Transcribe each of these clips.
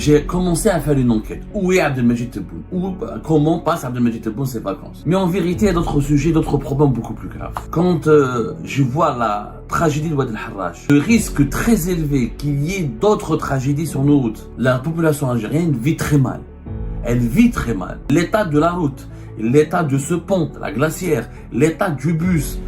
J'ai commencé à faire une enquête. Où est Abdelmajid Tebboune? Comment passe Abdelmajid Tebboune ses vacances? Mais en vérité, il y a d'autres sujets, d'autres problèmes beaucoup plus graves. Quand je vois la tragédie de Wad el-Harrach, le risque très élevé qu'il y ait d'autres tragédies sur nos routes, la population algérienne vit très mal. Elle vit très mal. L'état de la route, l'état de ce pont, la glacière, l'état du bus,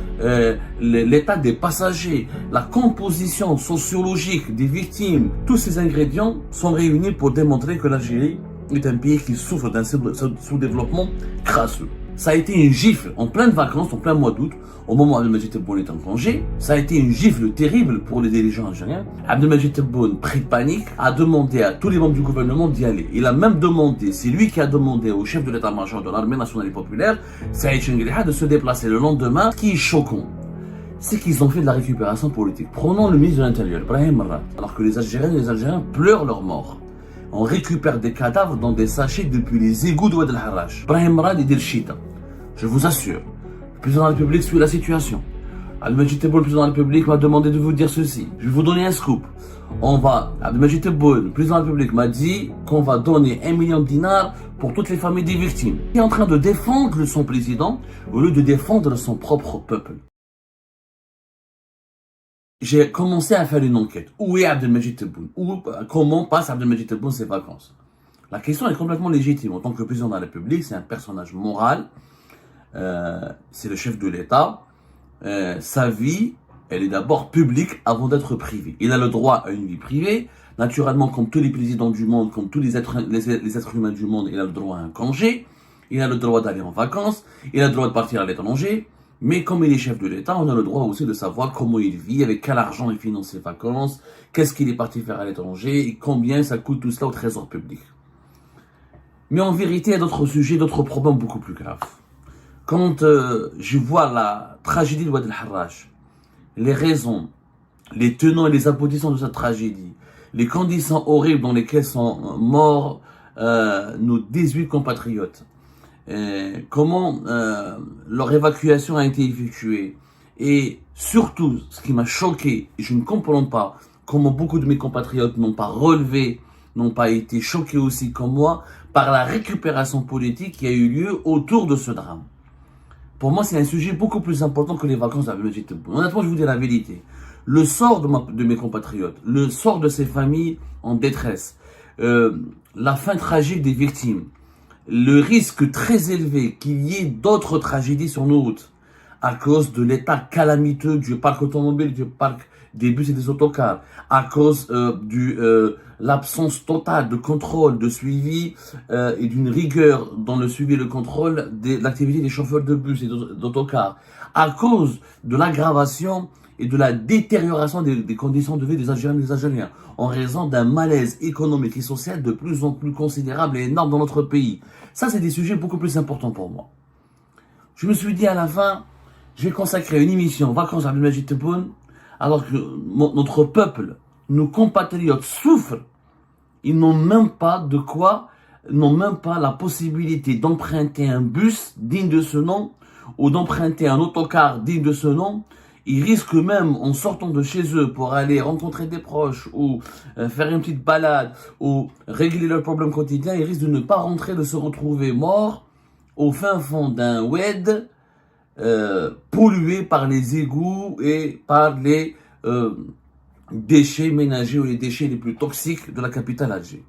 l'état des passagers, la composition sociologique des victimes, tous ces ingrédients sont réunis pour démontrer que l'Algérie est un pays qui souffre d'un sous-développement crasseux. Ça a été une gifle en pleine vacances, en plein mois d'août, au moment où Abdelmajid Tebboune est en congé. Ça a été une gifle terrible pour les dirigeants algériens. Abdelmajid Tebboune, pris de panique, a demandé à tous les membres du gouvernement d'y aller. Il a même demandé, c'est lui qui a demandé au chef de l'état-major de l'armée nationale et populaire, Saïd Chengueliha, de se déplacer le lendemain. Ce qui est choquant, c'est qu'ils ont fait de la récupération politique. Prenons le ministre de l'Intérieur, Brahim Merad, alors que les Algériennes et les Algériens pleurent leur mort. On récupère des cadavres dans des sachets depuis les égouts de Wad el-Harrach. Brahim Merad est Delchita. Je vous assure, le président de la République suit la situation. Abdelmajid Tebboune, le président de la République, m'a demandé de vous dire ceci. Je vais vous donner un scoop. Abdelmajid Tebboune, le président de la République, m'a dit qu'on va donner 1 million de dinars pour toutes les familles des victimes. Il est en train de défendre son président au lieu de défendre son propre peuple. J'ai commencé à faire une enquête. Où est Abdelmajid Tebboune? Comment passe Abdelmajid Tebboune ses vacances? La question est complètement légitime. En tant que président de la République, c'est un personnage moral. C'est le chef de l'État. Sa vie, elle est d'abord publique avant d'être privée. Il a le droit à une vie privée. Naturellement, comme tous les présidents du monde, comme tous les êtres humains du monde, il a le droit à un congé. Il a le droit d'aller en vacances. Il a le droit de partir à l'étranger. Mais comme il est chef de l'État, on a le droit aussi de savoir comment il vit, avec quel argent il finance ses vacances, qu'est-ce qu'il est parti faire à l'étranger et combien ça coûte tout cela au trésor public. Mais en vérité, il y a d'autres sujets, d'autres problèmes beaucoup plus graves. Quand je vois la tragédie de Wad el-Harrach, les raisons, les tenants et les aboutissants de cette tragédie, les conditions horribles dans lesquelles sont morts nos 18 compatriotes, comment leur évacuation a été effectuée, et surtout, ce qui m'a choqué, je ne comprends pas comment beaucoup de mes compatriotes n'ont pas relevé, n'ont pas été choqués aussi comme moi, par la récupération politique qui a eu lieu autour de ce drame. Pour moi, c'est un sujet beaucoup plus important que les vacances d'Abdelmajid Tebboune. Honnêtement, je vous dis la vérité. Le sort de mes compatriotes, le sort de ces familles en détresse, la fin tragique des victimes, le risque très élevé qu'il y ait d'autres tragédies sur nos routes à cause de l'état calamiteux du parc automobile, du parc des bus et des autocars, à cause de l'absence totale de contrôle, de suivi et d'une rigueur dans le suivi et le contrôle de l'activité des chauffeurs de bus et d'autocars, à cause de l'aggravation et de la détérioration des conditions de vie des Algériens et des Algériens, en raison d'un malaise économique et social de plus en plus considérable et énorme dans notre pays. Ça, c'est des sujets beaucoup plus importants pour moi. Je me suis dit à la fin, je vais consacrer une émission Vacances à Abdelmajid Tebboune, alors que notre peuple, nos compatriotes souffrent. Ils n'ont même pas de quoi, n'ont même pas la possibilité d'emprunter un bus digne de ce nom, ou d'emprunter un autocar digne de ce nom. Ils risquent même, en sortant de chez eux pour aller rencontrer des proches ou faire une petite balade ou régler leurs problèmes quotidiens, ils risquent de ne pas rentrer, de se retrouver morts au fin fond d'un oued pollué par les égouts et par les déchets ménagers ou les déchets les plus toxiques de la capitale Alger.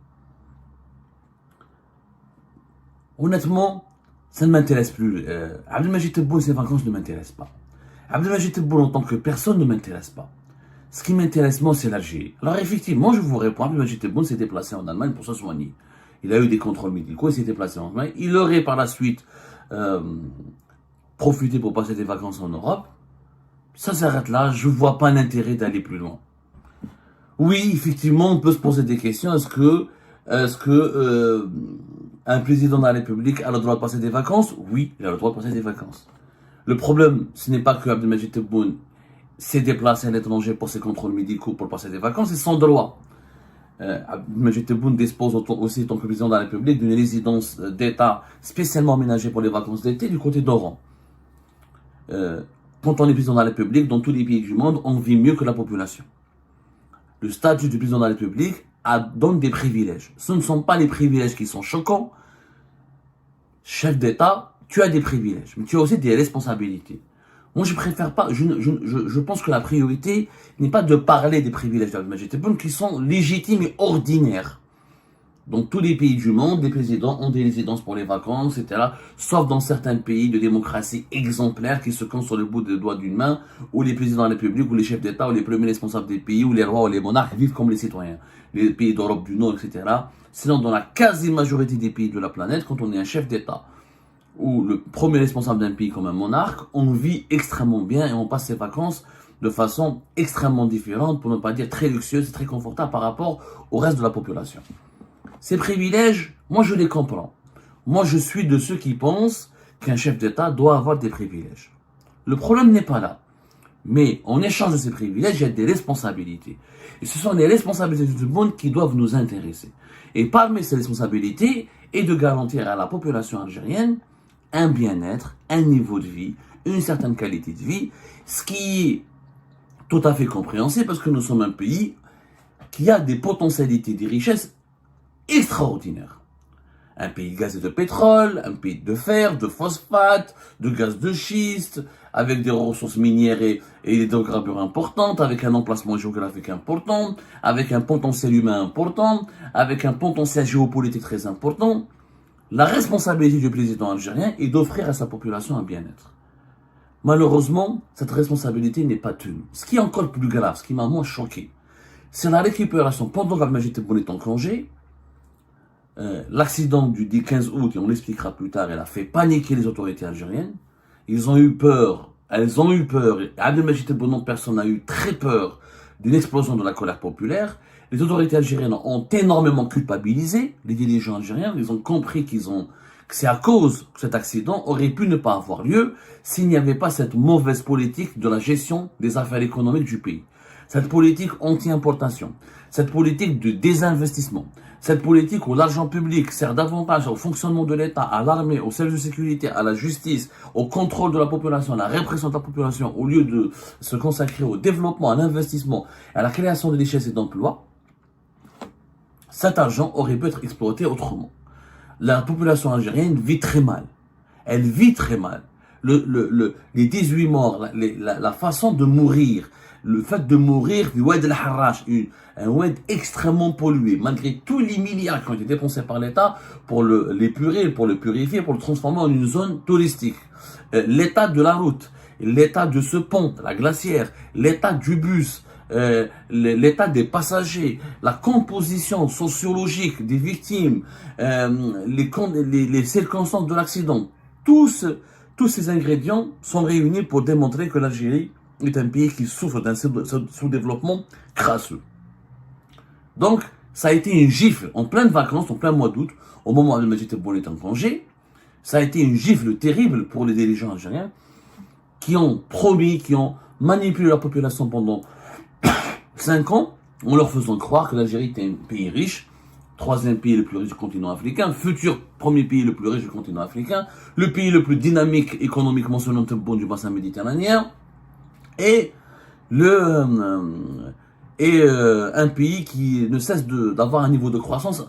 Honnêtement, ça ne m'intéresse plus. Abdelmajid Tebboune, ses vacances ne m'intéressent pas. Abdelmajid Tebboune en tant que personne ne m'intéresse pas. Ce qui m'intéresse moi, c'est l'Algérie. Alors effectivement, je vous réponds, Abdelmajid Tebboune s'est déplacé en Allemagne pour se soigner. Il a eu des contrôles médicaux, il s'est déplacé en Allemagne. Il aurait par la suite profité pour passer des vacances en Europe. Ça s'arrête là, je ne vois pas l'intérêt d'aller plus loin. Oui, effectivement, on peut se poser des questions. Est-ce que un président de la République a le droit de passer des vacances? Oui, il a le droit de passer des vacances. Le problème, ce n'est pas que Abdelmajid Tebboune s'est déplacé à l'étranger pour ses contrôles médicaux pour passer des vacances, c'est son droit. Abdelmajid Tebboune dispose aussi, en tant que président de la République, d'une résidence d'État spécialement aménagée pour les vacances d'été du côté d'Oran. Quand on est président de la République, dans tous les pays du monde, on vit mieux que la population. Le statut du président de la République donne des privilèges. Ce ne sont pas les privilèges qui sont choquants. Chef d'État, tu as des privilèges, mais tu as aussi des responsabilités. Moi, je préfère pas, je pense que la priorité n'est pas de parler des privilèges d'Abdelmadjid Tebboune qui sont légitimes et ordinaires. Dans tous les pays du monde, les présidents ont des résidences pour les vacances, etc. Sauf dans certains pays de démocratie exemplaire qui se comptent sur le bout des doigts d'une main, où les présidents de la République, ou les chefs d'État, ou les premiers responsables des pays, ou les rois, ou les monarques vivent comme les citoyens. Les pays d'Europe du Nord, etc. Sinon, dans la quasi-majorité des pays de la planète, quand on est un chef d'État, ou le premier responsable d'un pays comme un monarque, on vit extrêmement bien et on passe ses vacances de façon extrêmement différente, pour ne pas dire très luxueuse et très confortable par rapport au reste de la population. Ces privilèges, moi je les comprends. Moi je suis de ceux qui pensent qu'un chef d'État doit avoir des privilèges. Le problème n'est pas là. Mais en échange de ces privilèges, il y a des responsabilités. Et ce sont les responsabilités du monde qui doivent nous intéresser. Et parmi ces responsabilités est de garantir à la population algérienne un bien-être, un niveau de vie, une certaine qualité de vie, ce qui est tout à fait compréhensible parce que nous sommes un pays qui a des potentialités, des richesses extraordinaires. Un pays de gaz et de pétrole, un pays de fer, de phosphate, de gaz de schiste, avec des ressources minières et des hydrocarbures importantes, avec un emplacement géographique important, avec un potentiel humain important, avec un potentiel géopolitique très important. La responsabilité du président algérien est d'offrir à sa population un bien-être. Malheureusement, cette responsabilité n'est pas tenue. Ce qui est encore plus grave, ce qui m'a moins choqué, c'est la récupération pendant qu'Abdelmadjid Tebboune est en congé. L'accident du 15 août, et on l'expliquera plus tard, elle a fait paniquer les autorités algériennes. Ils ont eu peur, elles ont eu peur, et Abdelmadjid Tebboune en personne a eu très peur d'une explosion de la colère populaire. Les autorités algériennes ont énormément culpabilisé les dirigeants algériens. Ils ont compris que c'est à cause que cet accident aurait pu ne pas avoir lieu s'il n'y avait pas cette mauvaise politique de la gestion des affaires économiques du pays. Cette politique anti-importation, cette politique de désinvestissement, cette politique où l'argent public sert davantage au fonctionnement de l'État, à l'armée, aux services de sécurité, à la justice, au contrôle de la population, à la répression de la population, au lieu de se consacrer au développement, à l'investissement, à la création de richesses et d'emplois, cet argent aurait pu être exploité autrement. La population algérienne vit très mal. Elle vit très mal. Les 18 morts, la façon de mourir, le fait de mourir du Oued el-Harrach, un Oued extrêmement pollué, malgré tous les milliards qui ont été dépensés par l'État pour l'épurer, pour le purifier, pour le transformer en une zone touristique. L'état de la route, l'état de ce pont, la glacière, l'état du bus, l'état des passagers, la composition sociologique des victimes, les circonstances de l'accident, tous ces ingrédients sont réunis pour démontrer que l'Algérie est un pays qui souffre d'un sous-développement crasseux. Donc, ça a été une gifle en pleine vacances, en plein mois d'août, au moment où Abdelmadjid Tebboune est en congé. Ça a été une gifle terrible pour les dirigeants algériens qui ont promis, qui ont manipulé la population pendant 5 ans, en leur faisant croire que l'Algérie était un pays riche, troisième pays le plus riche du continent africain, futur premier pays le plus riche du continent africain, le pays le plus dynamique économiquement selon Tebboune du bassin méditerranéen, et un pays qui ne cesse d'avoir un niveau de croissance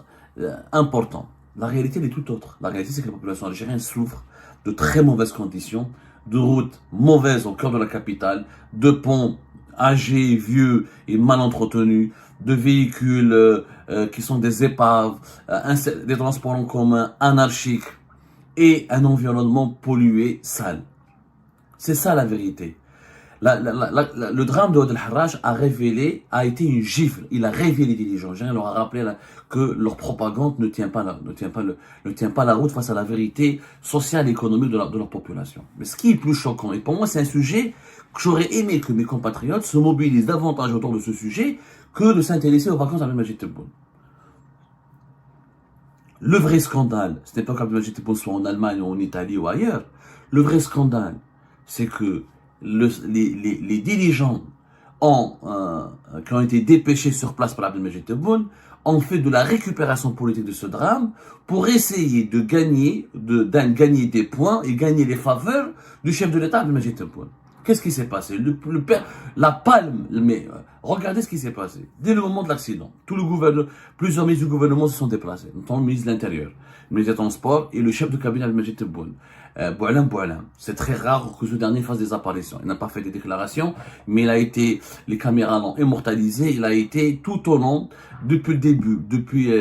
important. La réalité elle est tout autre. La réalité c'est que la population algérienne souffre de très mauvaises conditions, de routes mauvaises au cœur de la capitale, de ponts âgés, vieux et mal entretenus, de véhicules qui sont des épaves, des transports en commun anarchiques et un environnement pollué, sale. C'est ça la vérité. Le drame de Oued el-Harrach a été une gifle. Il a réveillé les dirigeants. Il leur a rappelé que leur propagande ne tient pas la route face à la vérité sociale et économique de leur population. Mais ce qui est plus choquant, et pour moi c'est un sujet que j'aurais aimé que mes compatriotes se mobilisent davantage autour de ce sujet que de s'intéresser aux vacances d'Abdelmadjid Tebboune. Le vrai scandale, ce n'est pas qu'Abdelmadjid Tebboune soit en Allemagne ou en Italie ou ailleurs. Le vrai scandale, c'est que les dirigeants qui ont été dépêchés sur place par Abdelmadjid Tebboune ont fait de la récupération politique de ce drame pour essayer de gagner des points et gagner les faveurs du chef de l'État Abdelmadjid Tebboune. Qu'est-ce qui s'est passé? La palme, mais regardez ce qui s'est passé. Dès le moment de l'accident, plusieurs ministres du gouvernement se sont déplacés, notamment le ministre de l'Intérieur, le ministre des Transports et le chef de cabinet de Majid Tebboune. Boualem. C'est très rare que ce dernier fasse des apparitions. Il n'a pas fait des déclarations, mais les caméras l'ont immortalisé. Il a été tout au long, depuis le début, depuis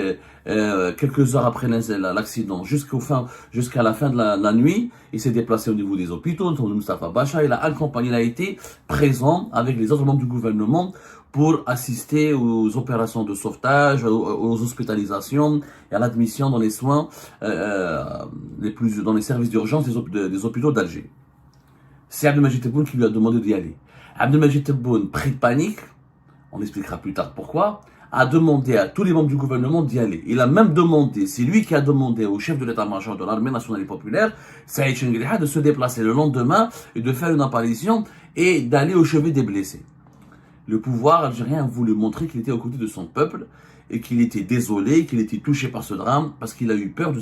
quelques heures après l'accident, jusqu'à la fin de la nuit. Il s'est déplacé au niveau des hôpitaux, autour de Mustafa Bacha. Il a été présent avec les autres membres du gouvernement pour assister aux opérations de sauvetage, aux hospitalisations et à l'admission dans les soins dans les services d'urgence des hôpitaux d'Alger. C'est Abdelmajid Tebboune qui lui a demandé d'y aller. Abdelmajid Tebboune, pris de panique, on expliquera plus tard pourquoi, a demandé à tous les membres du gouvernement d'y aller. Il a même demandé, c'est lui qui a demandé au chef de l'état-major de l'armée nationale et populaire, Saïd Chengriha, de se déplacer le lendemain et de faire une apparition et d'aller au chevet des blessés. Le pouvoir algérien a voulu montrer qu'il était aux côtés de son peuple et qu'il était désolé, qu'il était touché par ce drame parce qu'il a eu peur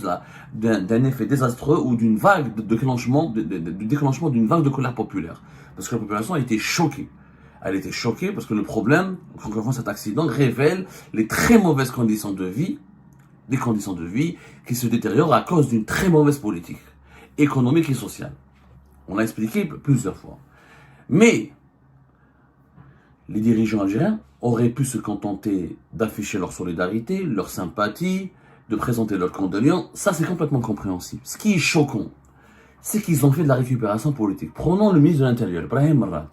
d'un effet désastreux ou d'une vague de déclenchement d'une vague de colère populaire. Parce que la population a été choquée. Elle était choquée parce que le problème, encore une fois, cet accident révèle les très mauvaises conditions de vie, des conditions de vie qui se détériorent à cause d'une très mauvaise politique économique et sociale. On l'a expliqué plusieurs fois. Mais les dirigeants algériens auraient pu se contenter d'afficher leur solidarité, leur sympathie, de présenter leurs condoléances. Ça, c'est complètement compréhensible. Ce qui est choquant, c'est qu'ils ont fait de la récupération politique. Prenons le ministre de l'Intérieur, Brahim Merad.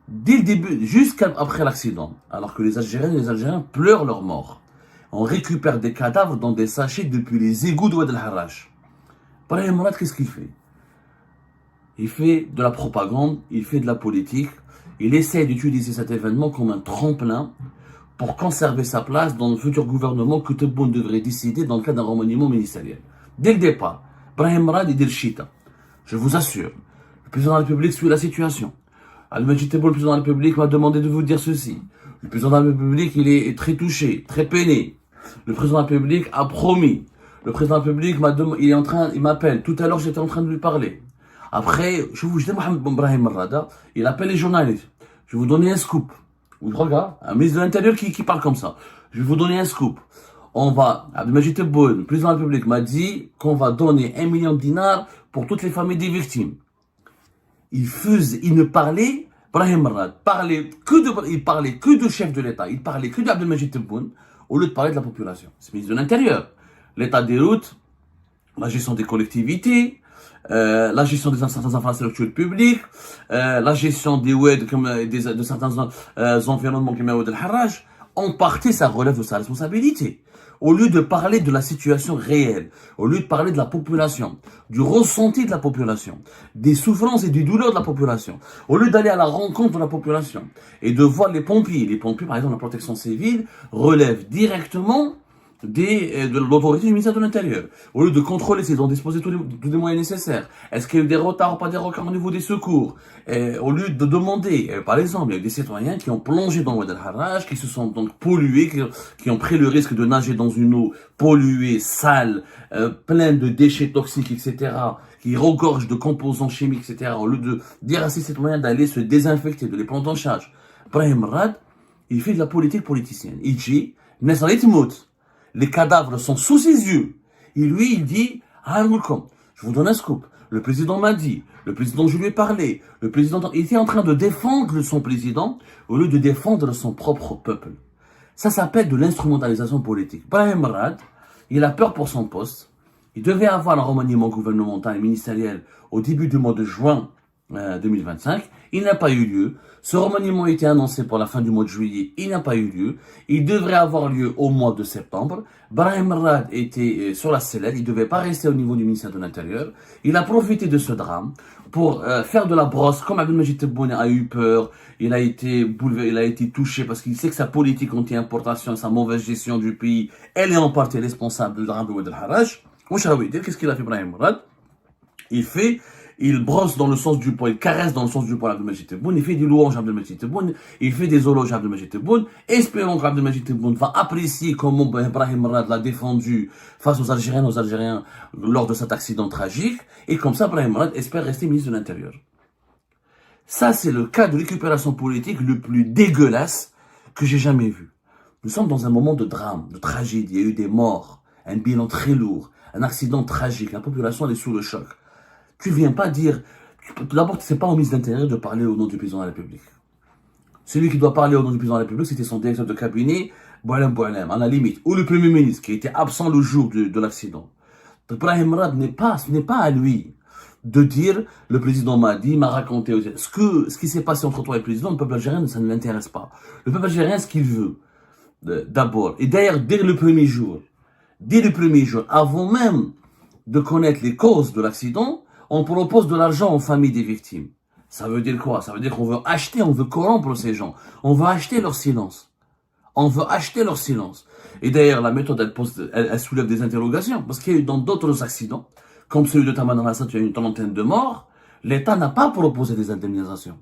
Dès le début, jusqu'après l'accident, alors que les Algériens pleurent leur mort, on récupère des cadavres dans des sachets depuis les égouts de Oued El Harrach. Brahim Merad, qu'est-ce qu'il fait? Il fait de la propagande, il fait de la politique. Il essaie d'utiliser cet événement comme un tremplin pour conserver sa place dans le futur gouvernement que Tebboune devrait décider dans le cadre d'un remaniement ministériel. Dès le départ, Brahim Merad est dit le chita. Je vous assure, le président de la République suit la situation. Abdelmajid Tebboune, le président de la République, m'a demandé de vous dire ceci. Le président de la République, il est très touché, très peiné. Le président de la République a promis. Le président de la République il m'appelle. Tout à l'heure, j'étais en train de lui parler. Après, je dis Mohamed Brahim Merad, il appelle les journalistes. Je vais vous donner un scoop. Regarde, un ministre de l'Intérieur qui parle comme ça. Je vais vous donner un scoop. Abdelmajid Tebboune, le président de la République, m'a dit qu'on va donner 1 million de dinars pour toutes les familles des victimes. Il ne parlait, Brahim Merad, il parlait que de chef de l'État, il parlait que d'Abdelmajid Tebboune, au lieu de parler de la population. C'est le ministre de l'Intérieur. L'état des routes, la gestion des collectivités, la gestion de certaines infrastructures publiques, la gestion des WED, de certains environnements comme Oued El Harrach, en partie ça relève de sa responsabilité. Au lieu de parler de la situation réelle, au lieu de parler de la population, du ressenti de la population, des souffrances et des douleurs de la population, au lieu d'aller à la rencontre de la population et de voir les pompiers, par exemple la protection civile, relèvent directement de l'autorité du ministère de l'Intérieur. Au lieu de contrôler s'ils ont disposé tous les moyens nécessaires, est-ce qu'il y a eu des retards ou pas des retards au niveau des secours, au lieu de demander, par exemple, il y a eu des citoyens qui ont plongé dans Oued El Harrach, qui se sont donc pollués, qui ont pris le risque de nager dans une eau polluée, sale, pleine de déchets toxiques, etc., qui regorge de composants chimiques, etc., au lieu de dire à ces citoyens d'aller se désinfecter, de les prendre en charge. Brahim Merad, il fait de la politique politicienne. Il dit, les cadavres sont sous ses yeux. Et lui, il dit, je vous donne un scoop. Le président m'a dit, le président, je lui ai parlé, il était en train de défendre son président au lieu de défendre son propre peuple. Ça s'appelle de l'instrumentalisation politique. Brahim Merad, il a peur pour son poste. Il devait avoir un remaniement gouvernemental et ministériel au début du mois de juin 2025. Il n'a pas eu lieu. Ce remaniement a été annoncé pour la fin du mois de juillet. Il n'a pas eu lieu. Il devrait avoir lieu au mois de septembre. Brahim Merad était sur la sellette. Il ne devait pas rester au niveau du ministère de l'Intérieur. Il a profité de ce drame pour faire de la brosse. Comme Abdelmajid Tebboune a eu peur, il a été touché parce qu'il sait que sa politique anti-importation et sa mauvaise gestion du pays, elle est en partie responsable du drame de Oued El Harrach. Qu'est-ce qu'il a fait Brahim Merad? Il brosse dans le sens du poil, il caresse dans le sens du poil Abdelmajid Tebboune, il fait des louanges à Abdelmajid Tebboune, il fait des éloges à Abdelmajid Tebboune, espérons qu'Abdelmajid Tebboune va apprécier comment Brahim Merad l'a défendu face aux Algériens lors de cet accident tragique, et comme ça Brahim Merad espère rester ministre de l'Intérieur. Ça, c'est le cas de récupération politique le plus dégueulasse que j'ai jamais vu. Nous sommes dans un moment de drame, de tragédie. Il y a eu des morts, un bilan très lourd, un accident tragique. La population est sous le choc. Tu viens pas dire... D'abord, c'est pas au ministre de l'Intérieur de parler au nom du président de la République. Celui qui doit parler au nom du président de la République, c'était son directeur de cabinet, Boualem Boualem, à la limite. Ou le Premier ministre, qui était absent le jour de l'accident. Brahim Rad ce n'est pas à lui de dire, le président m'a dit, m'a raconté. Ce qui s'est passé entre toi et le président, le peuple algérien, ça ne l'intéresse pas. Le peuple algérien, ce qu'il veut, d'abord. Et d'ailleurs, dès le premier jour, avant même de connaître les causes de l'accident, on propose de l'argent aux familles des victimes. Ça veut dire quoi? Ça veut dire qu'on veut acheter, on veut corrompre ces gens. On veut acheter leur silence. On veut acheter leur silence. Et d'ailleurs, la méthode, elle soulève des interrogations. Parce qu'il y a eu dans d'autres accidents, comme celui de Taman Rasset, il y a eu une trentaine de morts, l'État n'a pas proposé des indemnisations.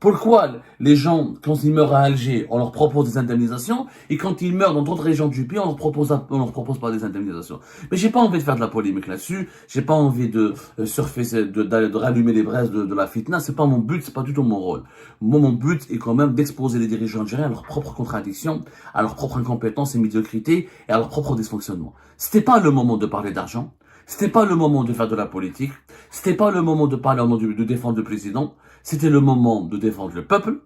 Pourquoi les gens, quand ils meurent à Alger, on leur propose des indemnisations, et quand ils meurent dans d'autres régions du pays, on leur propose pas des indemnisations. Mais j'ai pas envie de faire de la polémique là-dessus, j'ai pas envie de surfer, de rallumer les braises de la fitna, c'est pas mon but, c'est pas du tout mon rôle. Moi, mon but est quand même d'exposer les dirigeants algériens à leurs propres contradictions, à leurs propres incompétences et médiocrités, et à leurs propres dysfonctionnements. C'était pas le moment de parler d'argent, c'était pas le moment de faire de la politique, c'était pas le moment de parler de défendre le président, c'était le moment de défendre le peuple,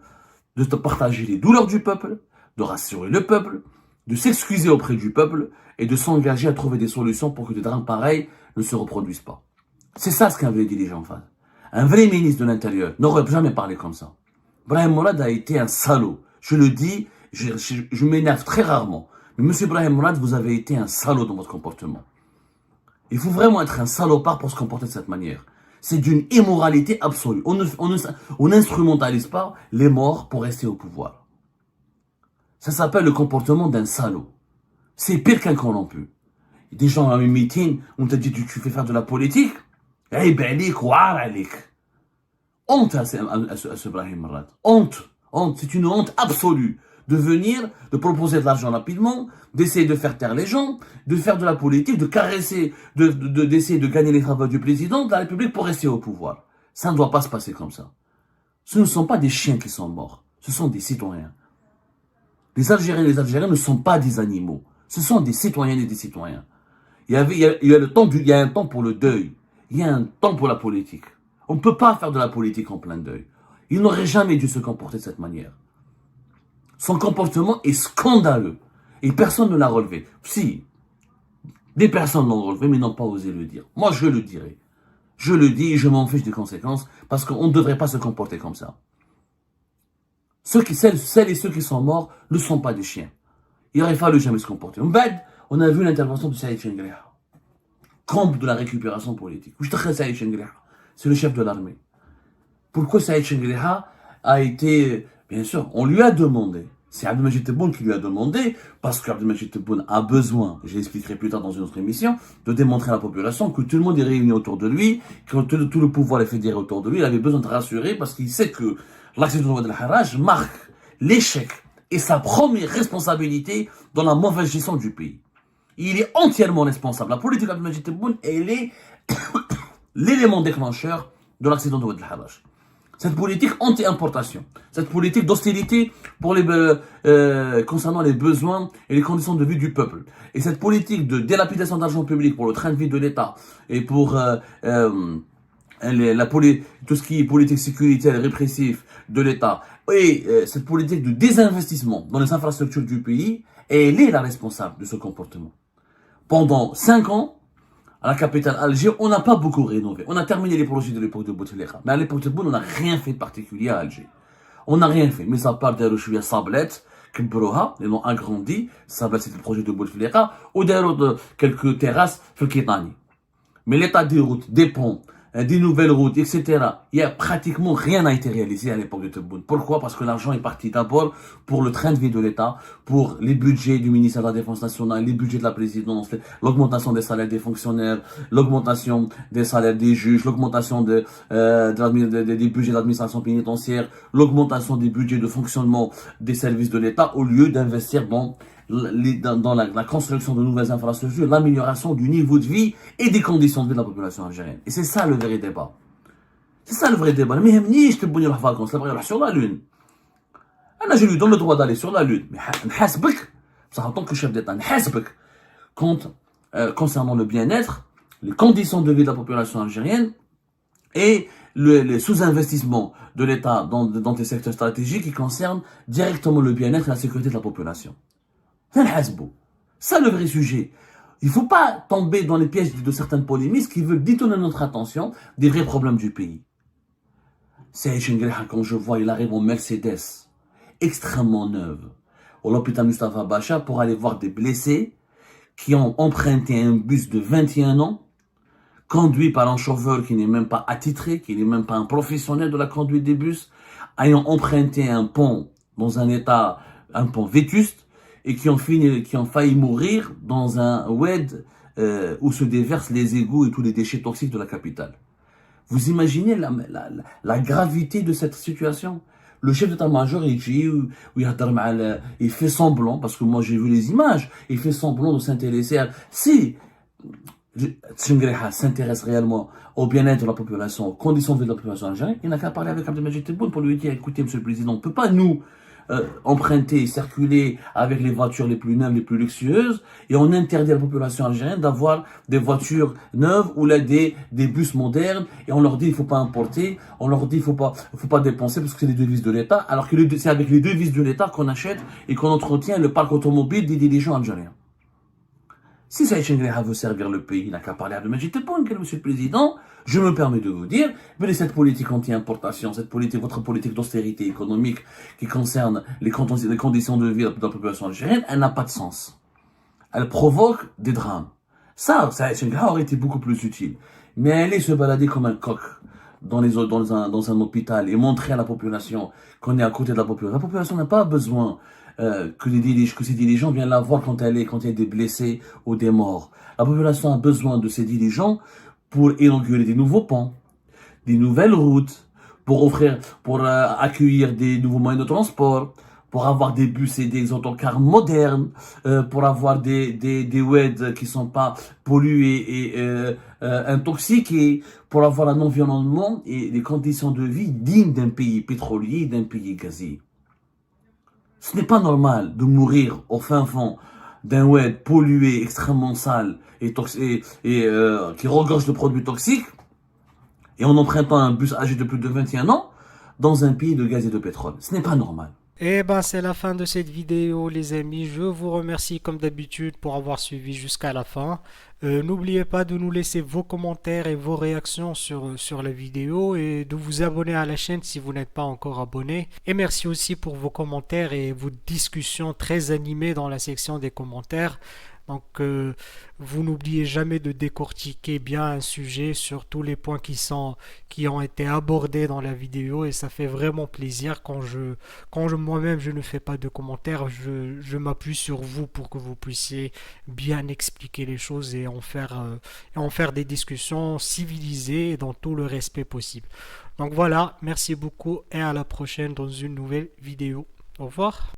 de partager les douleurs du peuple, de rassurer le peuple, de s'excuser auprès du peuple et de s'engager à trouver des solutions pour que des drames pareils ne se reproduisent pas. C'est ça ce qu'un vrai dirigeant en face. Un vrai ministre de l'Intérieur n'aurait jamais parlé comme ça. Brahim Mourad a été un salaud. Je le dis, je m'énerve très rarement. Mais monsieur Brahim Mourad, vous avez été un salaud dans votre comportement. Il faut vraiment être un salopard pour se comporter de cette manière. C'est d'une immoralité absolue. On n'instrumentalise pas les morts pour rester au pouvoir. Ça s'appelle le comportement d'un salaud. C'est pire qu'un corrompu. Des gens à un meeting, on t'a dit tu fais faire de la politique. Eh ben, honte à ce Brahim Mourad. Honte. Honte. C'est une honte absolue. De venir, de proposer de l'argent rapidement, d'essayer de faire taire les gens, de faire de la politique, de caresser, d'essayer de gagner les travaux du président de la République pour rester au pouvoir. Ça ne doit pas se passer comme ça. Ce ne sont pas des chiens qui sont morts, ce sont des citoyens. Les Algériens et les Algériens ne sont pas des animaux, ce sont des citoyennes et des citoyens. Il y a un temps pour le deuil, il y a un temps pour la politique. On ne peut pas faire de la politique en plein deuil. Il n'aurait jamais dû se comporter de cette manière. Son comportement est scandaleux. Et personne ne l'a relevé. Si, des personnes l'ont relevé, mais n'ont pas osé le dire. Moi, je le dirai. Je le dis et je m'en fiche des conséquences, parce qu'on ne devrait pas se comporter comme ça. Celles et ceux qui sont morts ne sont pas des chiens. Il aurait fallu jamais se comporter. On a vu l'intervention de Saïd Chengriha, comble de la récupération politique. C'est le chef de l'armée. Pourquoi Saïd Chengriha a été... Bien sûr, on lui a demandé. C'est Abdelmajid Tebboune qui lui a demandé, parce qu'Abdelmajid Tebboune a besoin, je l'expliquerai plus tard dans une autre émission, de démontrer à la population que tout le monde est réuni autour de lui, que tout le pouvoir est fédéré autour de lui. Il avait besoin de rassurer parce qu'il sait que l'accident de Harraj marque l'échec et sa première responsabilité dans la mauvaise gestion du pays. Il est entièrement responsable. La politique d'Abdelmajid Tebboune, elle est l'élément déclencheur de l'accident de Oued el-Harraj. Cette politique anti-importation, cette politique d'hostilité pour concernant les besoins et les conditions de vie du peuple, et cette politique de délapidation d'argent public pour le train de vie de l'État et pour tout ce qui est politique sécuritaire et répressif de l'État, et cette politique de désinvestissement dans les infrastructures du pays, elle est la responsable de ce comportement. Pendant 5 ans, à la capitale Alger, on n'a pas beaucoup rénové. On a terminé les projets de l'époque de Bouteflika. Mais à l'époque de Bouteflika, on n'a rien fait de particulier à Alger. On n'a rien fait. Mais à part des Rochouia Sablet, Kibroha, les noms agrandis, Sablet c'était le projet de Bouteflika, ou d'ailleurs quelques terrasses, Felkitani. Mais l'état des routes, des ponts, des nouvelles routes, etc. Il y a pratiquement rien n'a été réalisé à l'époque de Tebboune. Pourquoi? Parce que l'argent est parti d'abord pour le train de vie de l'État, pour les budgets du ministère de la Défense nationale, les budgets de la présidence, l'augmentation des salaires des fonctionnaires, l'augmentation des salaires des juges, l'augmentation des budgets d'administration pénitentiaire, l'augmentation des budgets de fonctionnement des services de l'État, au lieu d'investir dans la construction de nouvelles infrastructures, l'amélioration du niveau de vie et des conditions de vie de la population algérienne. Et c'est ça le vrai débat. C'est ça le vrai débat. Mais je te bonne vacances, la sur la Lune. Je lui donne le droit d'aller sur la Lune. Mais ça en tant que chef d'État, concernant le bien-être, les conditions de vie de la population algérienne et les sous-investissements de l'État dans des secteurs stratégiques qui concernent directement le bien-être et la sécurité de la population. Ça le vrai sujet. Il ne faut pas tomber dans les pièges de certaines polémistes qui veulent détourner notre attention des vrais problèmes du pays. C'est quand je vois, il arrive en Mercedes, extrêmement neuve, au l'hôpital Mustafa Bacha pour aller voir des blessés qui ont emprunté un bus de 21 ans, conduit par un chauffeur qui n'est même pas attitré, qui n'est même pas un professionnel de la conduite des bus, ayant emprunté un pont dans un pont vétuste, et qui ont failli mourir dans un WED où se déversent les égouts et tous les déchets toxiques de la capitale. Vous imaginez la gravité de cette situation? Le chef d'état-major, il fait semblant, parce que moi j'ai vu les images, il fait semblant de s'intéresser à... Si Tsingreha s'intéresse réellement au bien-être de la population, aux conditions de vie de la population algérienne, il n'a qu'à parler avec Abdelmajid Tebboune pour lui dire, écoutez, monsieur le président, on ne peut pas nous emprunter, circuler avec les voitures les plus neuves, les plus luxueuses, et on interdit à la population algérienne d'avoir des voitures neuves ou là des bus modernes, et on leur dit il faut pas importer, on leur dit il faut pas dépenser parce que c'est les devises de l'État, alors que c'est avec les devises de l'État qu'on achète et qu'on entretient le parc automobile des dirigeants algériens. Si Saïd Chengreha veut servir le pays, il n'a qu'à parler à Abdelmajid Tebboune, monsieur le président. Je me permets de vous dire, mais cette politique anti-importation, votre politique d'austérité économique qui concerne les conditions de vie de la population algérienne, elle n'a pas de sens. Elle provoque des drames. Saïd Chengreha aurait été beaucoup plus utile. Mais aller se balader comme un coq dans un hôpital et montrer à la population qu'on est à côté de la population. La population n'a pas besoin que ces dirigeants viennent la voir quand il y a des blessés ou des morts. La population a besoin de ces dirigeants pour inaugurer des nouveaux ponts, des nouvelles routes, pour accueillir des nouveaux moyens de transport, pour avoir des bus et des autocars modernes, pour avoir des WED qui sont pas pollués et intoxiqués, pour avoir un environnement et des conditions de vie dignes d'un pays pétrolier, d'un pays gazier. Ce n'est pas normal de mourir au fin fond d'un WED pollué, extrêmement sale et qui regorge de produits toxiques, et en empruntant un bus âgé de plus de 21 ans dans un pays de gaz et de pétrole. Ce n'est pas normal. Et ben c'est la fin de cette vidéo les amis, je vous remercie comme d'habitude pour avoir suivi jusqu'à la fin. N'oubliez pas de nous laisser vos commentaires et vos réactions sur la vidéo et de vous abonner à la chaîne si vous n'êtes pas encore abonné. Et merci aussi pour vos commentaires et vos discussions très animées dans la section des commentaires. Donc vous n'oubliez jamais de décortiquer bien un sujet sur tous les points qui ont été abordés dans la vidéo et ça fait vraiment plaisir quand moi-même je ne fais pas de commentaires, je m'appuie sur vous pour que vous puissiez bien expliquer les choses et en faire des discussions civilisées et dans tout le respect possible. Donc voilà, merci beaucoup et à la prochaine dans une nouvelle vidéo. Au revoir.